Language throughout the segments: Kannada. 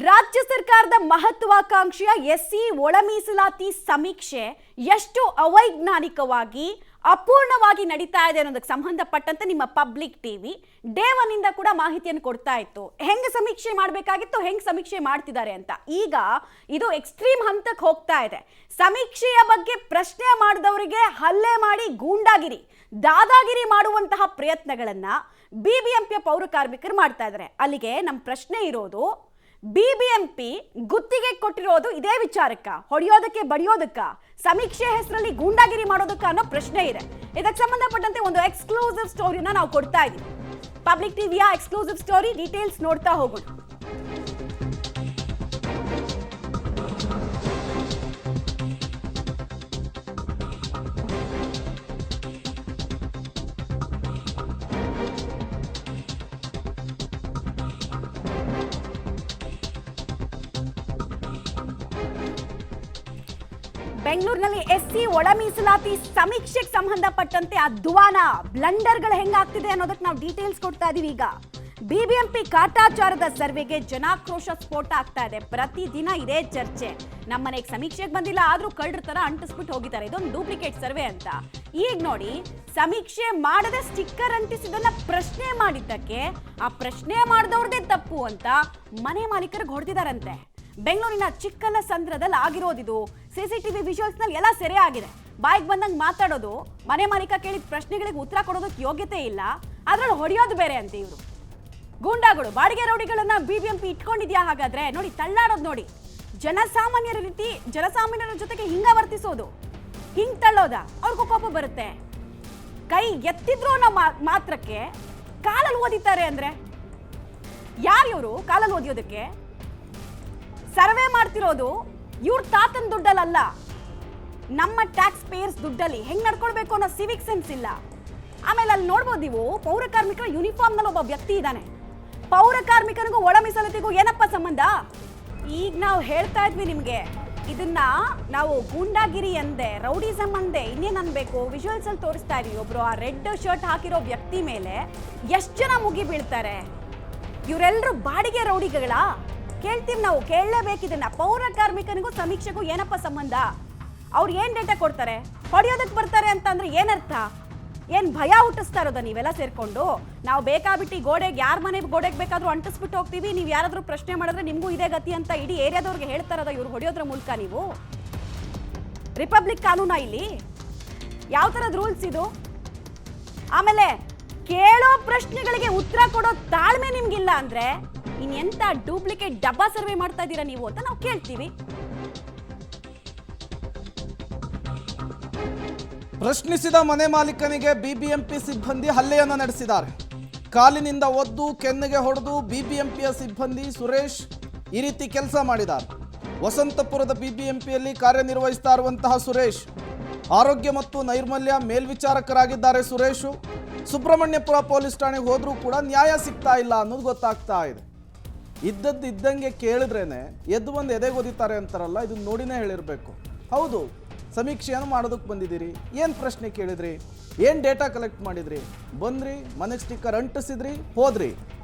ರಾಜ್ಯ ಸರ್ಕಾರದ ಮಹತ್ವಾಕಾಂಕ್ಷೆಯ ಎಸ್ಸಿ ಒಳ ಮೀಸಲಾತಿ ಸಮೀಕ್ಷೆ ಎಷ್ಟು ಅವೈಜ್ಞಾನಿಕವಾಗಿ ಅಪೂರ್ಣವಾಗಿ ನಡೀತಾ ಇದೆ ಅನ್ನೋದಕ್ಕೆ ಸಂಬಂಧಪಟ್ಟಂತೆ ನಿಮ್ಮ ಪಬ್ಲಿಕ್ ಟಿವಿ ಡೇ 1 ಇಂದ ಕೂಡ ಮಾಹಿತಿಯನ್ನು ಕೊಡ್ತಾ ಇತ್ತು. ಹೆಂಗೆ ಸಮೀಕ್ಷೆ ಮಾಡಬೇಕಾಗಿತ್ತು, ಹೆಂಗೆ ಸಮೀಕ್ಷೆ ಮಾಡ್ತಿದ್ದಾರೆ ಅಂತ. ಈಗ ಇದು ಎಕ್ಸ್ಟ್ರೀಮ್ ಹಂತಕ್ಕೆ ಹೋಗ್ತಾ ಇದೆ. ಸಮೀಕ್ಷೆಯ ಬಗ್ಗೆ ಪ್ರಶ್ನೆ ಮಾಡಿದವರಿಗೆ ಹಲ್ಲೆ ಮಾಡಿ ಗೂಂಡಾಗಿರಿ, ದಾದಾಗಿರಿ ಮಾಡುವಂತಹ ಪ್ರಯತ್ನಗಳನ್ನ ಬಿಬಿಎಂಪಿಯ ಪೌರ ಕಾರ್ಮಿಕರು ಮಾಡ್ತಾ ಇದ್ದಾರೆ. ಅಲ್ಲಿಗೆ ನಮ್ಮ ಪ್ರಶ್ನೆ ಇರೋದು, ಬಿಬಿಎಂಪಿ ಗುತ್ತಿಗೆ ಕೊಟ್ಟಿರೋದು ಇದೇ ವಿಚಾರಕ್ಕ, ಹೊಡೆಯೋದಕ್ಕೆ ಬಡಿಯೋದಕ್ಕ, ಸಮೀಕ್ಷೆ ಹೆಸರಲ್ಲಿ ಗೂಂಡಾಗಿರಿ ಮಾಡೋದಕ್ಕ ಅನ್ನೋ ಪ್ರಶ್ನೆ ಇದೆ. ಇದಕ್ಕೆ ಸಂಬಂಧಪಟ್ಟಂತೆ ಒಂದು ಎಕ್ಸ್ಕ್ಲೂಸಿವ್ ಸ್ಟೋರಿನ ನಾವು ಕೊಡ್ತಾ ಇದ್ದೀವಿ. ಪಬ್ಲಿಕ್ ಟಿವಿಯ ಎಕ್ಸ್ಕ್ಲೂಸಿವ್ ಸ್ಟೋರಿ, ಡೀಟೇಲ್ಸ್ ನೋಡ್ತಾ ಹೋಗೋಣ. ಬೆಂಗಳೂರಿನಲ್ಲಿ ಎಸ್ಸಿ ಒಳ ಮೀಸಲಾತಿ ಸಮೀಕ್ಷೆಗೆ ಸಂಬಂಧಪಟ್ಟಂತೆ ಅಧ್ವಾನ ಬ್ಲಂಡರ್ಗಳು ಹೆಂಗಾಗ್ತಿದೆ ಅನ್ನೋದಕ್ಕೆ ನಾವು ಡೀಟೇಲ್ಸ್ ಕೊಡ್ತಾ ಇದೀವಿ. ಈಗ ಬಿಬಿಎಂಪಿ ಕಾಟಾಚಾರದ ಸರ್ವೆಗೆ ಜನಾಕ್ರೋಶ ಸ್ಫೋಟ ಆಗ್ತಾ ಇದೆ. ಪ್ರತಿದಿನ ಇದೇ ಚರ್ಚೆ. ನಮ್ಮನೆಗೆ ಸಮೀಕ್ಷೆಗೆ ಬಂದಿಲ್ಲ, ಆದ್ರೂ ಕಳ್ಳರ ತರ ಅಂಟಿಸ್ಬಿಟ್ಟು ಹೋಗಿದ್ದಾರೆ, ಇದೊಂದು ಡೂಪ್ಲಿಕೇಟ್ ಸರ್ವೆ ಅಂತ. ಈಗ ನೋಡಿ, ಸಮೀಕ್ಷೆ ಮಾಡದೆ ಸ್ಟಿಕ್ಕರ್ ಅಂಟಿಸಿದನ್ನ ಪ್ರಶ್ನೆ ಮಾಡಿದ್ದಕ್ಕೆ ಆ ಪ್ರಶ್ನೆ ಮಾಡಿದವ್ರದೇ ತಪ್ಪು ಅಂತ ಮನೆ ಮಾಲೀಕರಿಗೆ ಹೊಡೆದಿದ್ದಾರಂತೆ. ಬೆಂಗಳೂರಿನ ಚಿಕ್ಕಲಸಂದ್ರದಲ್ಲಿ ಆಗಿರೋದಿದು. ಸಿಸಿಟಿವಿ ವಿಜುವಲ್ಸ್ ನಲ್ಲಿ ಎಲ್ಲ ಸೆರೆ ಆಗಿದೆ. ಬಾಯಿಗೆ ಬಂದಂಗೆ ಮಾತಾಡೋದು, ಮನೆ ಮಾಲೀಕ ಕೇಳಿದ ಪ್ರಶ್ನೆಗಳಿಗೆ ಉತ್ತರ ಕೊಡೋದಕ್ಕೆ ಯೋಗ್ಯತೆ ಇಲ್ಲ, ಅದ್ರಲ್ಲಿ ಹೊಡೆಯೋದು ಬೇರೆ ಅಂತ. ಇವರು ಗೂಂಡಾಗಳು, ಬಾಡಿಗೆ ರೌಡಿಗಳನ್ನ ಬಿಬಿಎಂಪಿ ಇಟ್ಕೊಂಡಿದ್ಯಾ? ಹಾಗಾದ್ರೆ ನೋಡಿ, ತಳ್ಳಾಡೋದು ನೋಡಿ. ಜನಸಾಮಾನ್ಯರ ಜೊತೆಗೆ ಹಿಂಗ ವರ್ತಿಸೋದು, ಹಿಂಗ್ ತಳ್ಳೋದ, ಅವ್ರಿಗೂ ಕೋಪ ಬರುತ್ತೆ. ಕೈ ಎತ್ತಿದ್ರು ಅನ್ನೋ ಮಾತ್ರಕ್ಕೆ ಕಾಲಲ್ಲಿ ಓದಿತಾರೆ ಅಂದ್ರೆ ಯಾರು ಇವರು? ಕಾಲಲ್ಲಿ ಓದಿಯೋದಕ್ಕೆ ಸರ್ವೆ ಮಾಡ್ತಿರೋದು ಇವ್ರ ತಾತನ ದುಡ್ಡಲ್ಲ, ನಮ್ಮ ಟ್ಯಾಕ್ಸ್ ಪೇಯರ್ಸ್ ದುಡ್ಡಲ್ಲಿ. ಹೆಂಗ್ ನಡ್ಕೊಳ್ಬೇಕು ಅನ್ನೋ ಸಿವಿಕ್ ಸೆನ್ಸ್ ಇಲ್ಲ. ಆಮೇಲೆ ಅಲ್ಲಿ ನೋಡ್ಬೋದು ನೀವು, ಪೌರ ಕಾರ್ಮಿಕರ ಯೂನಿಫಾರ್ಮ್ ನಲ್ಲಿ ಒಬ್ಬ ವ್ಯಕ್ತಿ ಇದ್ದಾನೆ. ಪೌರ ಕಾರ್ಮಿಕನಿಗೂ ಒಳ ಮೀಸಲಾತಿಗೂ ಏನಪ್ಪ ಸಂಬಂಧ? ಈಗ ನಾವು ಹೇಳ್ತಾ ಇದ್ವಿ ನಿಮ್ಗೆ, ಇದನ್ನ ನಾವು ಗೂಂಡಾಗಿರಿ ಅಂದೆ, ರೌಡಿಸಮ್ ಅಂದೆ, ಇನ್ನೇನ್ ಅನ್ಬೇಕು? ವಿಜುವಲ್ಸ್ ಅಲ್ಲಿ ತೋರಿಸ್ತಾ ಇದೀವಿ. ಒಬ್ರು ಆ ರೆಡ್ ಶರ್ಟ್ ಹಾಕಿರೋ ವ್ಯಕ್ತಿ ಮೇಲೆ ಎಷ್ಟು ಜನ ಮುಗಿ ಬೀಳ್ತಾರೆ. ಇವರೆಲ್ಲರೂ ಬಾಡಿಗೆ ರೌಡಿಗಳ? ಕೇಳ್ತೀವಿ ನಾವು, ಕೇಳಲೇಬೇಕಿದನ್ನ. ಪೌರ ಕಾರ್ಮಿಕನಿಗೂ ಸಮೀಕ್ಷೆಗೂ ಏನಪ್ಪ ಸಂಬಂಧ? ಅವ್ರು ಏನ್ ಡೇಟಾ ಕೊಡ್ತಾರೆ? ಹೊಡೆಯೋದಕ್ಕೆ ಬರ್ತಾರೆ ಅಂತ ಅಂದ್ರೆ ಏನರ್ಥ? ಏನ್ ಭಯ ಹುಟ್ಟಿಸ್ತಾ ಇರೋದ ನೀವೆಲ್ಲ ಸೇರ್ಕೊಂಡು? ನಾವು ಬೇಕಾಬಿಟ್ಟು ಗೋಡೆಗೆ, ಯಾರ ಮನೆ ಗೋಡೆಗೆ ಬೇಕಾದ್ರೂ ಅಂಟಿಸ್ಬಿಟ್ಟು ಹೋಗ್ತೀವಿ, ನೀವು ಯಾರಾದ್ರೂ ಪ್ರಶ್ನೆ ಮಾಡಿದ್ರೆ ನಿಮ್ಗೂ ಇದೇ ಗತಿ ಅಂತ ಇಡೀ ಏರಿಯಾದವ್ರಿಗೆ ಹೇಳ್ತಾ ಇರೋದ ಇವ್ರು ಹೊಡೆಯೋದ್ರ ಮೂಲಕ? ನೀವು ರಿಪಬ್ಲಿಕ್ ಕಾನೂನಾ ಇಲ್ಲಿ? ಯಾವ ತರದ ರೂಲ್ಸ್ ಇದು? ಆಮೇಲೆ ಕೇಳೋ ಪ್ರಶ್ನೆಗಳಿಗೆ ಉತ್ತರ ಕೊಡೋ ತಾಳ್ಮೆ ನಿಮ್ಗಿಲ್ಲ ಅಂದ್ರೆ ಇನ್ನೆಂತ ಡೂಪ್ಲಿಕೇಟ್ ಡಬ್ಬಾ ಸರ್ವೆ ಮಾಡ್ತಾ ಇದ್ದೀರಾ ನೀವು ಅಂತ ನಾವು ಕೇಳ್ತೀವಿ. ಪ್ರಶ್ನಿಸಿದ ಮನೆ ಮಾಲೀಕನಿಗೆ ಬಿಬಿಎಂಪಿ ಸಿಬ್ಬಂದಿ ಹಲ್ಲೆಯನ್ನು ನಡೆಸಿದ್ದಾರೆ. ಕಾಲಿನಿಂದ ಒದ್ದು ಕೆನ್ನೆಗೆ ಹೊಡೆದು ಬಿಬಿಎಂಪಿಯ ಸಿಬ್ಬಂದಿ ಸುರೇಶ್ ಈ ರೀತಿ ಕೆಲಸ ಮಾಡಿದ್ದಾರೆ. ವಸಂತಪುರದ ಬಿಬಿಎಂಪಿಯಲ್ಲಿ ಕಾರ್ಯನಿರ್ವಹಿಸ್ತಾ ಇರುವಂತಹ ಸುರೇಶ್ ಆರೋಗ್ಯ ಮತ್ತು ನೈರ್ಮಲ್ಯ ಮೇಲ್ವಿಚಾರಕರಾಗಿದ್ದಾರೆ. ಸುರೇಶು ಸುಬ್ರಹ್ಮಣ್ಯಪುರ ಪೊಲೀಸ್ ಠಾಣೆಗೆ ಹೋದ್ರೂ ಕೂಡ ನ್ಯಾಯ ಸಿಗ್ತಾ ಇಲ್ಲ ಅನ್ನೋದು ಗೊತ್ತಾಗ್ತಾ ಇದೆ. ಇದ್ದಂಗೆ ಕೇಳಿದ್ರೇನೆ ಎದ್ದು ಬಂದು ಎದೆಗೊದಿತಾರೆ ಅಂತಾರಲ್ಲ, ಇದನ್ನ ನೋಡಿನೇ ಹೇಳಿರಬೇಕು. ಹೌದು, ಸಮೀಕ್ಷೆಯನ್ನು ಮಾಡೋದಕ್ಕೆ ಬಂದಿದ್ದೀರಿ, ಏನು ಪ್ರಶ್ನೆ ಕೇಳಿದ್ರಿ, ಏನು ಡೇಟಾ ಕಲೆಕ್ಟ್ ಮಾಡಿದ್ರಿ, ಬಂದ್ರಿ, ಮನೆಗೆ ಸ್ಟಿಕ್ಕರ್ ಅಂಟಿಸಿದ್ರಿ, ಹೋದ್ರಿ.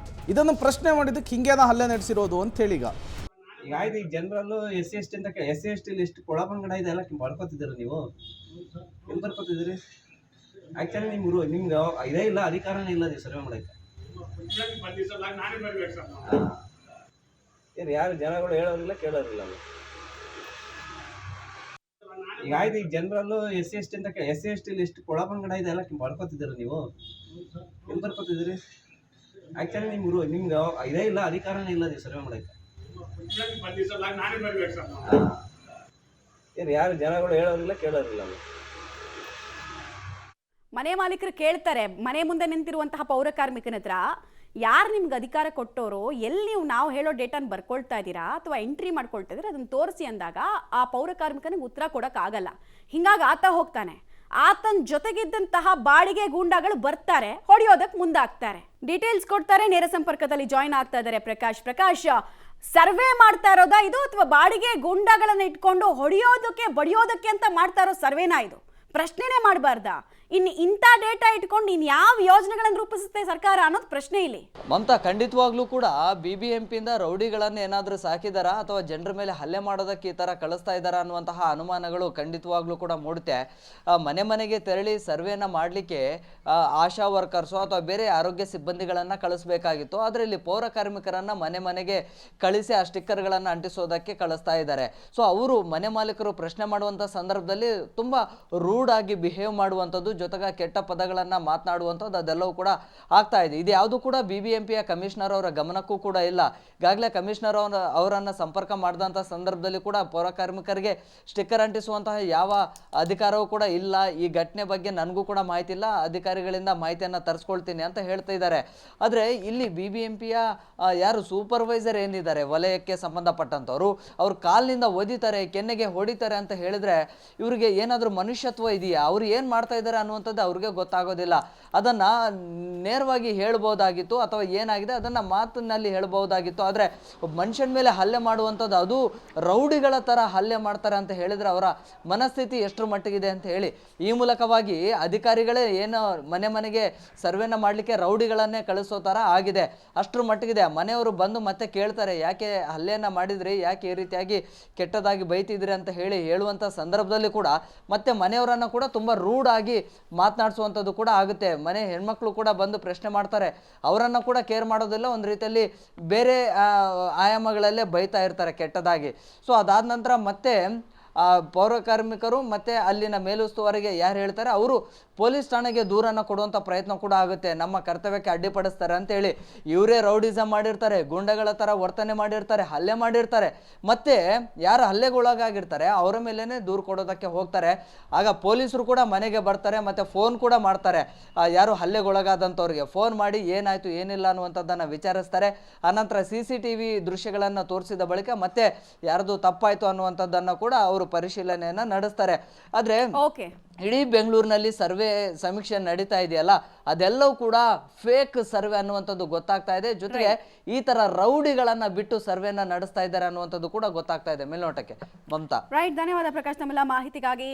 ಇದನ್ನು ಪ್ರಶ್ನೆ ಮಾಡಿದ್ದಕ್ಕೆ ಹಿಂಗೇನ ಹಲ್ಲೆ ನಡೆಸಿರೋದು ಅಂತ ಹೇಳಿ. ಈಗ ಆಯ್ತು, ಈಗ ಜನರಲ್ಲೂ SC ST ಅಂತ SC ST ಲಿಸ್ಟ್ ಕೊಳಪಂಗಡ ಇದೆ ಎಲ್ಲ ಬರ್ಕೋತಿದ್ದೀರ ನೀವು? ಎಲ್ಲಿ ಬರ್ಕೋತಿದ್ದೀರಿ? ಆ್ಯಕ್ಚುಲಿ ನಿಮ್ಗೆ ಇದೇ ಇಲ್ಲ, ಅಧಿಕಾರನೇ ಇಲ್ಲ ನೀವು ಸರ್ವೆ ಮಾಡೋಕ್ಕೆ. ಏನು ಯಾರು ಜನಗಳು ಹೇಳೋರಿಲ್ಲ, ಕೇಳೋರಿಲ್ಲ. ಈಗ ಆಯ್ತು, ಈಗ ಜನರಲ್ಲೂ SC ST ಅಂತ SC ST ಲಿಸ್ಟ್ ಕೊಳಪಂಗಡ ಇದೆ ಎಲ್ಲ ಬರ್ಕೋತಿದ್ದೀರ ನೀವು? ಎಲ್ಲಿ ಬರ್ಕೋತಿದ್ದೀರಿ? ಆ್ಯಕ್ಚುಲಿ ನಿಮ್ಗೆ ಇದೇ ಇಲ್ಲ, ಅಧಿಕಾರನೇ ಇಲ್ಲ ನೀವು ಸರ್ವೆ ಮಾಡೋಕ್ಕೆ. ಏನು ಯಾರು ಜನಗಳು ಹೇಳೋರಿಲ್ಲ, ಕೇಳೋರಿಲ್ಲ. ಮನೆ ಮಾಲೀಕರು ಕೇಳ್ತಾರೆ, ಮನೆ ಮುಂದೆ ನಿಂತಿರುವಂತಹ ಪೌರ ಕಾರ್ಮಿಕನ ಹತ್ರ, ಯಾರು ನಿಮ್ಗೆ ಅಧಿಕಾರ ಕೊಟ್ಟೋರು, ಎಲ್ಲಿ ನಾವು ಹೇಳೋ ಡೇಟಾನ ಬರ್ಕೊಳ್ತಾ ಇದ್ದೀರಾ ಅಥವಾ ಎಂಟ್ರಿ ಮಾಡ್ಕೊಳ್ತಾ ಇದ್ದೀರಾ, ಅದನ್ನ ತೋರಿಸಿ ಅಂದಾಗ ಆ ಪೌರ ಕಾರ್ಮಿಕನಿಗೆ ಉತ್ತರ ಕೊಡೋಕ್ಕಾಗಲ್ಲ. ಹಿಂಗಾಗಿ ಆತ ಹೋಗ್ತಾನೆ. ಆತನ ಜೊತೆಗಿದ್ದಂತಹ ಬಾಡಿಗೆ ಗೂಂಡಾಗಳು ಬರ್ತಾರೆ, ಹೊಡೆಯೋದಕ್ಕೆ ಮುಂದಾಗ್ತಾರೆ. ಡೀಟೇಲ್ಸ್ ಕೊಡ್ತಾರೆ. ನೇರ ಸಂಪರ್ಕದಲ್ಲಿ ಜಾಯಿನ್ ಆಗ್ತಾ ಇದ್ದಾರೆ ಪ್ರಕಾಶ್. ಸರ್ವೆ ಮಾಡ್ತಾ ಇರೋದಾ ಇದು, ಅಥವಾ ಬಾಡಿಗೆ ಗೂಂಡಾಗಳನ್ನ ಇಟ್ಕೊಂಡು ಹೊಡೆಯೋದಕ್ಕೆ ಬಡಿಯೋದಕ್ಕೆ ಅಂತ ಮಾಡ್ತಾ ಇರೋ ಸರ್ವೇನಾ ಇದು? ಪ್ರಶ್ನೆನೇ ಮಾಡಬಾರ್ದಾ? ಇನ್ನು ಇಂಥ ಡೇಟಾ ಇಟ್ಕೊಂಡು ಇನ್ ಯಾವ ಯೋಜನೆಗಳನ್ನು ರೂಪಿಸುತ್ತೆ ಸರ್ಕಾರ ಅನ್ನೋದು ಪ್ರಶ್ನೆ ಇಲ್ಲಿ. ಮಮತಾ, ಖಂಡಿತವಾಗ್ಲೂ ಕೂಡ BBMP-ಯಿಂದ ರೌಡಿಗಳನ್ನು ಏನಾದರೂ ಸಾಕಿದಾರಾ ಅಥವಾ ಜನರ ಮೇಲೆ ಹಲ್ಲೆ ಮಾಡೋದಕ್ಕೆ ಈ ಥರ ಕಳಿಸ್ತಾ ಇದ್ದಾರಾ ಅನ್ನುವಂತಹ ಅನುಮಾನಗಳು ಖಂಡಿತವಾಗ್ಲೂ ಕೂಡ ಮೂಡುತ್ತೆ. ಮನೆ ಮನೆಗೆ ತೆರಳಿ ಸರ್ವೆನ ಮಾಡಲಿಕ್ಕೆ ಆಶಾ ವರ್ಕರ್ಸು ಅಥವಾ ಬೇರೆ ಆರೋಗ್ಯ ಸಿಬ್ಬಂದಿಗಳನ್ನು ಕಳಿಸ್ಬೇಕಾಗಿತ್ತು. ಆದರೆ ಇಲ್ಲಿ ಪೌರ ಕಾರ್ಮಿಕರನ್ನು ಮನೆ ಮನೆಗೆ ಕಳಿಸಿ ಆ ಸ್ಟಿಕ್ಕರ್ಗಳನ್ನು ಅಂಟಿಸೋದಕ್ಕೆ ಕಳಿಸ್ತಾ ಇದ್ದಾರೆ. ಸೊ ಅವರು ಮನೆ ಮಾಲೀಕರು ಪ್ರಶ್ನೆ ಮಾಡುವಂಥ ಸಂದರ್ಭದಲ್ಲಿ ತುಂಬ ರೂಡ್ ಆಗಿ ಬಿಹೇವ್ ಮಾಡುವಂಥದ್ದು, ಜೊತೆಗೆ ಕೆಟ್ಟ ಪದಗಳನ್ನು ಮಾತನಾಡುವಂಥದ್ದು ಅದೆಲ್ಲವೂ ಕೂಡ ಆಗ್ತಾ ಇದೆ. ಇದು ಯಾವುದು ಕೂಡ BBMP-ಯ ಕಮಿಷನರ್ ಅವರ ಗಮನಕ್ಕೂ ಕೂಡ ಇಲ್ಲ. ಈಗಾಗಲೇ ಕಮಿಷನರ್ ಅವರನ್ನು ಸಂಪರ್ಕ ಮಾಡಿದಂಥ ಸಂದರ್ಭದಲ್ಲಿ ಕೂಡ ಪೌರ ಕಾರ್ಮಿಕರಿಗೆ ಸ್ಟಿಕ್ಕರ್ ಅಂಟಿಸುವಂತಹ ಯಾವ ಅಧಿಕಾರವೂ ಕೂಡ ಇಲ್ಲ. ಈ ಘಟನೆ ಬಗ್ಗೆ ನನಗೂ ಕೂಡ ಮಾಹಿತಿ ಇಲ್ಲ, ಅಧಿಕಾರಿಗಳಿಂದ ಮಾಹಿತಿಯನ್ನು ತರಿಸ್ಕೊಳ್ತೀನಿ ಅಂತ ಹೇಳ್ತಾ ಇದ್ದಾರೆ. ಆದರೆ ಇಲ್ಲಿ BBMP-ಯ ಯಾರು ಸೂಪರ್ವೈಸರ್ ಏನಿದ್ದಾರೆ ವಲಯಕ್ಕೆ ಸಂಬಂಧಪಟ್ಟಂಥವ್ರು, ಅವ್ರ ಕಾಲಿನಿಂದ ಒದಿತಾರೆ, ಕೆನ್ನೆಗೆ ಹೊಡಿತಾರೆ ಅಂತ ಹೇಳಿದ್ರೆ ಇವರಿಗೆ ಏನಾದರೂ ಮನುಷ್ಯತ್ವ ಇದೆಯಾ? ಅವ್ರು ಏನು ಮಾಡ್ತಾ ಇದ್ದಾರೆ ಅನ್ನುವಂಥದ್ದು ಅವ್ರಿಗೆ ಗೊತ್ತಾಗೋದಿಲ್ಲ. ಅದನ್ನು ನೇರವಾಗಿ ಹೇಳ್ಬೋದಾಗಿತ್ತು ಅಥವಾ ಏನಾಗಿದೆ ಅದನ್ನು ಮಾತಿನಲ್ಲಿ ಹೇಳ್ಬೋದಾಗಿತ್ತು. ಆದರೆ ಮನುಷ್ಯನ ಮೇಲೆ ಹಲ್ಲೆ ಮಾಡುವಂಥದ್ದು, ಅದು ರೌಡಿಗಳ ಥರ ಹಲ್ಲೆ ಮಾಡ್ತಾರೆ ಅಂತ ಹೇಳಿದರೆ ಅವರ ಮನಸ್ಥಿತಿ ಎಷ್ಟರ ಮಟ್ಟಿಗಿದೆ ಅಂತ ಹೇಳಿ ಈ ಮೂಲಕವಾಗಿ ಅಧಿಕಾರಿಗಳೇ ಏನು ಮನೆ ಮನೆಗೆ ಸರ್ವೆನ ಮಾಡಲಿಕ್ಕೆ ರೌಡಿಗಳನ್ನೇ ಕಳಿಸೋ ಥರ ಆಗಿದೆ. ಅಷ್ಟರ ಮಟ್ಟಿಗಿದೆ. ಮನೆಯವರು ಬಂದು ಮತ್ತೆ ಕೇಳ್ತಾರೆ, ಯಾಕೆ ಹಲ್ಲೆಯನ್ನು ಮಾಡಿದ್ರಿ, ಯಾಕೆ ಈ ರೀತಿಯಾಗಿ ಕೆಟ್ಟದಾಗಿ ಬೈತಿದ್ರಿ ಅಂತ ಹೇಳುವಂಥ ಸಂದರ್ಭದಲ್ಲಿ ಕೂಡ ಮತ್ತೆ ಮನೆಯವರನ್ನು ಕೂಡ ತುಂಬ ರೂಡ್ ಆಗಿ ಮಾತನಾಡಿಸುವಂಥದ್ದು ಕೂಡ ಆಗುತ್ತೆ. ಮನೆ ಹೆಣ್ಮಕ್ಳು ಕೂಡ ಬಂದು ಪ್ರಶ್ನೆ ಮಾಡ್ತಾರೆ, ಅವರನ್ನು ಕೂಡ ಕೇರ್ ಮಾಡೋದಿಲ್ಲ. ಒಂದು ರೀತಿಯಲ್ಲಿ ಬೇರೆ ಆಯಾಮಗಳಲ್ಲೇ ಬೈತಾ ಇರ್ತಾರೆ ಕೆಟ್ಟದಾಗಿ. ಸೊ ಅದಾದ ನಂತರ ಮತ್ತೆ ಪೌರ ಕಾರ್ಮಿಕರು ಮತ್ತು ಅಲ್ಲಿನ ಮೇಲುಸ್ತುವಾರಿಗೆ ಯಾರು ಹೇಳ್ತಾರೆ ಅವರು ಪೊಲೀಸ್ ಠಾಣೆಗೆ ದೂರನ್ನು ಕೊಡುವಂಥ ಪ್ರಯತ್ನ ಕೂಡ ಆಗುತ್ತೆ. ನಮ್ಮ ಕರ್ತವ್ಯಕ್ಕೆ ಅಡ್ಡಿಪಡಿಸ್ತಾರೆ ಅಂತೇಳಿ ಇವರೇ ರೌಡಿಸಮ್ ಮಾಡಿರ್ತಾರೆ, ಗುಂಡಗಳ ಥರ ವರ್ತನೆ ಮಾಡಿರ್ತಾರೆ, ಹಲ್ಲೆ ಮಾಡಿರ್ತಾರೆ. ಮತ್ತು ಯಾರು ಹಲ್ಲೆಗೊಳಗಾಗಿರ್ತಾರೆ ಅವರ ಮೇಲೇ ದೂರು ಕೊಡೋದಕ್ಕೆ ಹೋಗ್ತಾರೆ. ಆಗ ಪೊಲೀಸರು ಕೂಡ ಮನೆಗೆ ಬರ್ತಾರೆ ಮತ್ತು ಫೋನ್ ಕೂಡ ಮಾಡ್ತಾರೆ. ಯಾರು ಹಲ್ಲೆಗೊಳಗಾದಂಥವ್ರಿಗೆ ಫೋನ್ ಮಾಡಿ ಏನಾಯಿತು ಏನಿಲ್ಲ ಅನ್ನುವಂಥದ್ದನ್ನು ವಿಚಾರಿಸ್ತಾರೆ. ಆನಂತರ CCTV ದೃಶ್ಯಗಳನ್ನು ತೋರಿಸಿದ ಬಳಿಕ ಮತ್ತೆ ಯಾರ್ದು ತಪ್ಪಾಯಿತು ಅನ್ನುವಂಥದ್ದನ್ನು ಕೂಡ ಅವರು ಪರಿಶೀಲನೆಯನ್ನು ನಡೆಸ್ತಾರೆ. ಆದರೆ ಇಡೀ ಬೆಂಗಳೂರಿನಲ್ಲಿ ಸರ್ವೆ ಸಮೀಕ್ಷೆ ನಡೀತಾ ಇದೆಯಲ್ಲ, ಅದೆಲ್ಲವೂ ಕೂಡ ಫೇಕ್ ಸರ್ವೆ ಅನ್ನುವಂಥದ್ದು ಗೊತ್ತಾಗ್ತಾ ಇದೆ. ಜೊತೆಗೆ ಈ ತರ ರೌಡಿಗಳನ್ನ ಬಿಟ್ಟು ಸರ್ವೆನ ನಡೆಸ್ತಾ ಇದ್ದಾರೆ ಅನ್ನುವಂಥದ್ದು ಕೂಡ ಗೊತ್ತಾಗ್ತಾ ಇದೆ ಮೇಲ್ನೋಟಕ್ಕೆ. ಮಮತಾ, ರೈಟ್, ಧನ್ಯವಾದ ಪ್ರಕಾಶ್ ನಮ್ಮೆಲ್ಲ ಮಾಹಿತಿಗಾಗಿ.